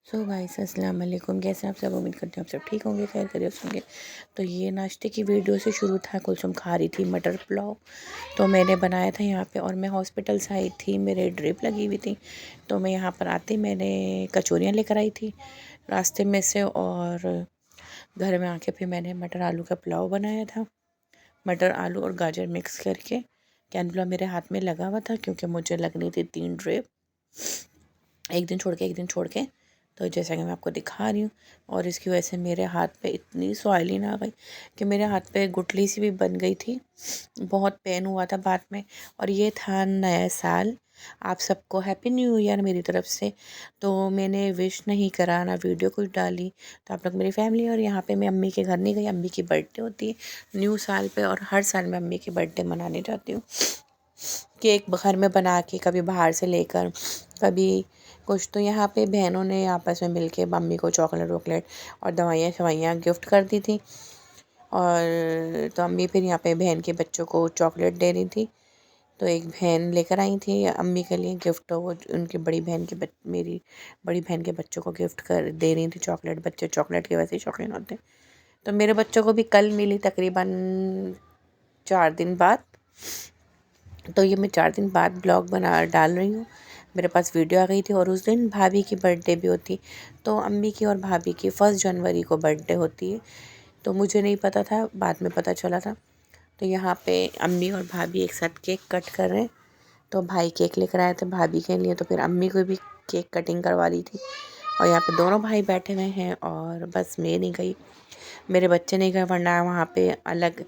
So guys अस्सलाम वालेकुम। कैसे आप सब? उम्मीद करते हैं आप सब ठीक होंगे, खैर खैरियत से होंगे। तो ये नाश्ते की वीडियो से शुरू था। कुलसुम खा रही थी मटर पुलाव, तो मैंने बनाया था यहाँ पे। और मैं हॉस्पिटल से आई थी, मेरे ड्रिप लगी हुई थी, तो मैं यहाँ पर आती मैंने कचौरियाँ लेकर आई थी रास्ते में से। और घर में आके फिर मैंने मटर आलू का पुलाव बनाया था, मटर आलू और गाजर मिक्स करके। कैंडुला मेरे हाथ में लगा हुआ था क्योंकि मुझे लगनी थी 3 ड्रिप, एक दिन छोड़ के एक दिन छोड़ के। तो जैसा कि मैं आपको दिखा रही हूँ, और इसकी वजह से मेरे हाथ पे इतनी सॉइलिंग आ गई कि मेरे हाथ पे गुठली सी भी बन गई थी, बहुत पेन हुआ था बाद में। और ये था नया साल। आप सबको हैप्पी न्यू ईयर मेरी तरफ से। तो मैंने विश नहीं करा ना वीडियो कुछ डाली, तो आप लोग मेरी फैमिली। और यहाँ पे मैं अम्मी के घर नहीं गई, अम्मी की बर्थडे होती है न्यू साल पे, और हर साल मैं अम्मी की बर्थडे मनाने जाती हूँ। केक घर में बना के, कभी बाहर से लेकर, कभी कुछ। तो यहाँ पे बहनों ने आपस में मिलके मम्मी को चॉकलेट वॉकलेट और दवाइयाँ शवाइयाँ गिफ्ट कर दी थी। और तो अम्मी फिर यहाँ पे बहन के बच्चों को चॉकलेट दे रही थी। तो एक बहन लेकर आई थी अम्मी के लिए गिफ्ट, तो वो उनकी बड़ी बहन के मेरी बड़ी बहन के बच्चों को गिफ्ट कर दे रही थी चॉकलेट। बच्चे चॉकलेट के वैसे ही शौकीन होते हैं। तो मेरे बच्चों को भी कल मिली, तकरीबन 4 दिन बाद। तो ये मैं 4 दिन बाद ब्लॉग बना डाल रही हूँ। मेरे पास वीडियो आ गई थी, और उस दिन भाभी की बर्थडे भी होती। तो अम्मी की और भाभी की 1 जनवरी को बर्थडे होती है। तो मुझे नहीं पता था, बाद में पता चला था। तो यहाँ पे अम्मी और भाभी एक साथ केक कट कर रहे हैं। तो भाई केक लेकर आए थे भाभी के लिए, तो फिर अम्मी को भी केक कटिंग करवा ली थी। और यहाँ पे दोनों भाई बैठे हुए हैं, और बस मैं नहीं गई, मेरे बच्चे नहीं गए, वरना वहाँ पे अलग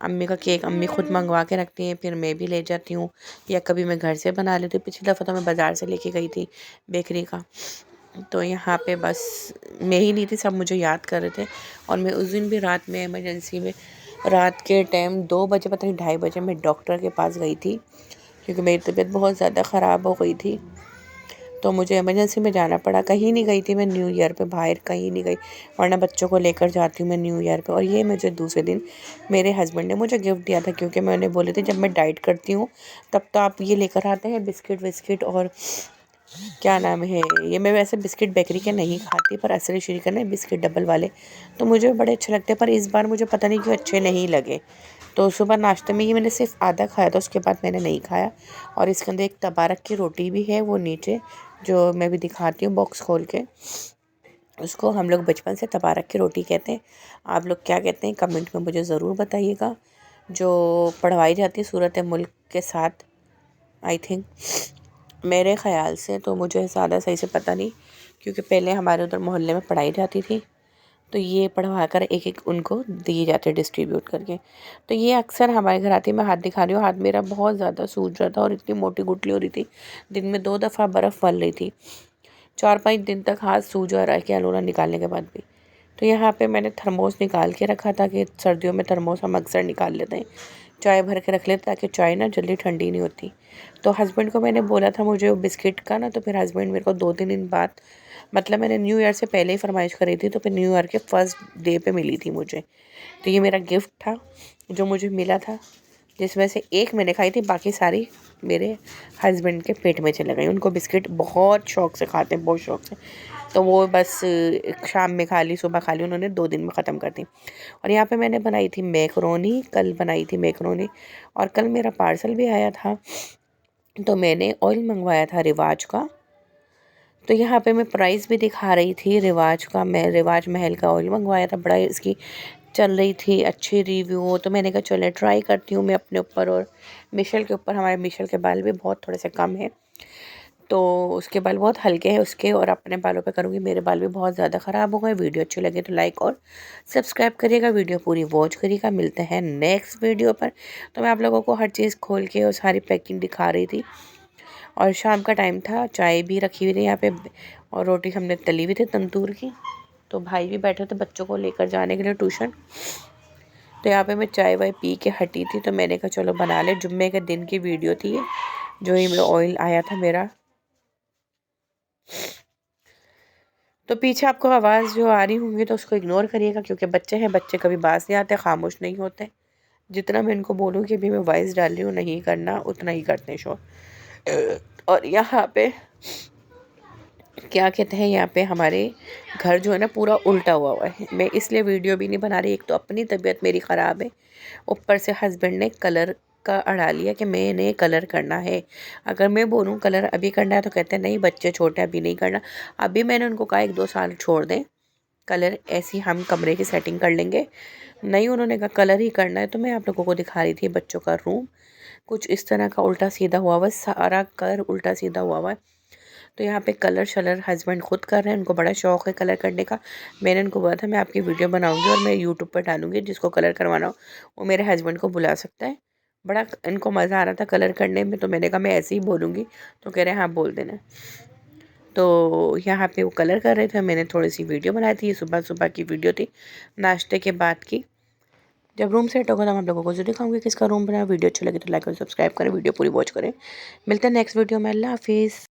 अम्मी का केक अम्मी खुद मंगवा के रखती हैं, फिर मैं भी ले जाती हूँ, या कभी मैं घर से बना लेती हूँ। पिछली दफ़ा तो मैं बाज़ार से लेके गई थी बेकरी का। तो यहाँ पे बस मैं ही नहीं थी, सब मुझे याद कर रहे थे। और मैं उस दिन भी रात में इमरजेंसी में, रात के टाइम 2 बजे, पता नहीं 2:30 बजे, मैं डॉक्टर के पास गई थी क्योंकि मेरी तबीयत बहुत ज़्यादा ख़राब हो गई थी। तो मुझे इमरजेंसी में जाना पड़ा। कहीं नहीं गई थी मैं न्यू ईयर पे, बाहर कहीं नहीं गई, वरना बच्चों को लेकर जाती हूँ मैं न्यू ईयर पे। और ये मुझे दूसरे दिन मेरे हस्बैंड ने मुझे गिफ्ट दिया था, क्योंकि मैंने बोले थे जब मैं डाइट करती हूँ तब तो आप ये लेकर आते हैं बिस्किट विस्किट, और क्या नाम है ये, मैं वैसे बिस्किट बेकरी के नहीं खाती, पर असली श्रीखंड है बिस्किट डबल वाले, तो मुझे बड़े अच्छे लगते हैं। पर इस बार मुझे पता नहीं क्यों अच्छे नहीं लगे। तो सुबह नाश्ते में ये मैंने सिर्फ आधा खाया था, उसके बाद मैंने नहीं खाया। और इसके अंदर एक तबारक की रोटी भी है, वो नीचे, जो मैं भी दिखाती हूँ बॉक्स खोल के। उसको हम लोग बचपन से तबारक की रोटी कहते हैं। आप लोग क्या कहते हैं कमेंट में मुझे ज़रूर बताइएगा। जो पढ़वाई जाती है सूरत मुल्क के साथ, आई थिंक, मेरे ख़्याल से। तो मुझे ज़्यादा सही से पता नहीं, क्योंकि पहले हमारे उधर मोहल्ले में पढ़ाई जाती थी, तो ये पढ़वा कर एक एक उनको दिए जाते डिस्ट्रीब्यूट करके। तो ये अक्सर हमारे घर आती है। मैं हाथ दिखा रही हूँ, हाथ मेरा बहुत ज़्यादा सूज रहा था, और इतनी मोटी गुठली हो रही थी, दिन में 2 दफ़ा बर्फ़ मल रही थी, 4-5 दिन तक हाथ सूज रहा है कैलोरा निकालने के बाद भी। तो यहाँ पे मैंने थर्मोस निकाल के रखा था, कि सर्दियों में थर्मोस हम अक्सर निकाल लेते हैं, चाय भर के रख लेते ताकि चाय ना जल्दी ठंडी नहीं होती। तो हस्बैंड को मैंने बोला था मुझे वो बिस्किट का ना, तो फिर हस्बैंड मेरे को 2-3 दिन बाद, मतलब मैंने न्यू ईयर से पहले ही फरमाइश करी थी, तो फिर न्यू ईयर के फर्स्ट डे पे मिली थी मुझे। तो ये मेरा गिफ्ट था जो मुझे मिला था, जिसमें से एक मैंने खाई थी, बाकी सारी मेरे हस्बैंड के पेट में चले गई। उनको बिस्किट बहुत शौक से खाते हैं, बहुत शौक से। तो वो बस शाम में खा ली, सुबह खा ली, उन्होंने 2 दिन में ख़त्म कर दी। और यहाँ पे मैंने बनाई थी मैकरोनी, कल बनाई थी मैकरोनी। और कल मेरा पार्सल भी आया था, तो मैंने ऑयल मंगवाया था रिवाज का। तो यहाँ पे मैं प्राइस भी दिखा रही थी रिवाज का। मैं रिवाज महल का ऑयल मंगवाया था, बड़ा इसकी चल रही थी अच्छी रिव्यू, तो मैंने कहा चले ट्राई करती हूँ मैं अपने ऊपर और मिशेल के ऊपर। हमारे मिशेल के बाल भी बहुत थोड़े से कम हैं, तो उसके बाल बहुत हल्के हैं उसके, और अपने बालों पे करूँगी। मेरे बाल भी बहुत ज़्यादा ख़राब हो गए। वीडियो अच्छी लगे तो लाइक और सब्सक्राइब करिएगा, वीडियो पूरी वॉच करिएगा। मिलते हैं नेक्स्ट वीडियो पर। तो मैं आप लोगों को हर चीज़ खोल के और सारी पैकिंग दिखा रही थी। और शाम का टाइम था, चाय भी रखी हुई थी यहाँ पे, और रोटी हमने तली हुई थी तंदूर की। तो भाई भी बैठे थे बच्चों को लेकर जाने के लिए ट्यूशन। तो यहाँ पे मैं चाय वाय पी के हटी थी, तो मैंने कहा चलो बना ले। जुम्मे के दिन की वीडियो थी ये, जो ही मेरा ऑयल आया था मेरा। तो पीछे आपको आवाज़ जो आ रही होंगी तो उसको इग्नोर करिएगा, क्योंकि बच्चे हैं, बच्चे कभी बात नहीं आते, खामोश नहीं होते। जितना मैं इनको बोलूँ कि अभी मैं वॉइस डाल रही हूँ, नहीं करना, उतना ही करते हैं शोर। और यहाँ पे क्या कहते हैं, यहाँ पे हमारे घर जो है ना पूरा उल्टा हुआ हुआ है। मैं इसलिए वीडियो भी नहीं बना रही, एक तो अपनी तबीयत मेरी ख़राब है, ऊपर से हस्बैंड ने कलर का अड़ा लिया कि मैंने कलर करना है। अगर मैं बोलूँ कलर अभी करना है तो कहते हैं नहीं बच्चे छोटे अभी नहीं करना। अभी मैंने उनको कहा 1-2 साल छोड़ दें, कलर ऐसी हम कमरे की सेटिंग कर लेंगे। नहीं, उन्होंने कहा कलर ही करना है। तो मैं आप लोगों को दिखा रही थी बच्चों का रूम कुछ इस तरह का उल्टा सीधा हुआ हुआ है, सारा घर उल्टा सीधा हुआ हुआ है। तो यहाँ पे कलर शलर हस्बैंड खुद कर रहे हैं, उनको बड़ा शौक़ है कलर करने का। मैंने उनको बोला था मैं आपकी वीडियो बनाऊंगी और मैं यूट्यूब पर डालूंगी, जिसको कलर करवाना हो वो मेरे हस्बैंड को बुला सकता है। बड़ा इनको मज़ा आ रहा था कलर करने में, तो मैंने कहा मैं ऐसे ही बोलूँगी। तो कह रहे हैं हाँ बोल देना। तो यहाँ पे वो कलर कर रहे थे, मैंने थोड़ी सी वीडियो बनाई थी। ये सुबह सुबह की वीडियो थी, नाश्ते के बाद की। जब रूम सेट होगा तो मैं आप लोगों को ज़रूर दिखाऊंगी किसका रूम बना। वीडियो अच्छी लगी तो लाइक और सब्सक्राइब करें, वीडियो पूरी वॉच करें। मिलते हैं नेक्स्ट वीडियो में। अल्लाह हाफिज़।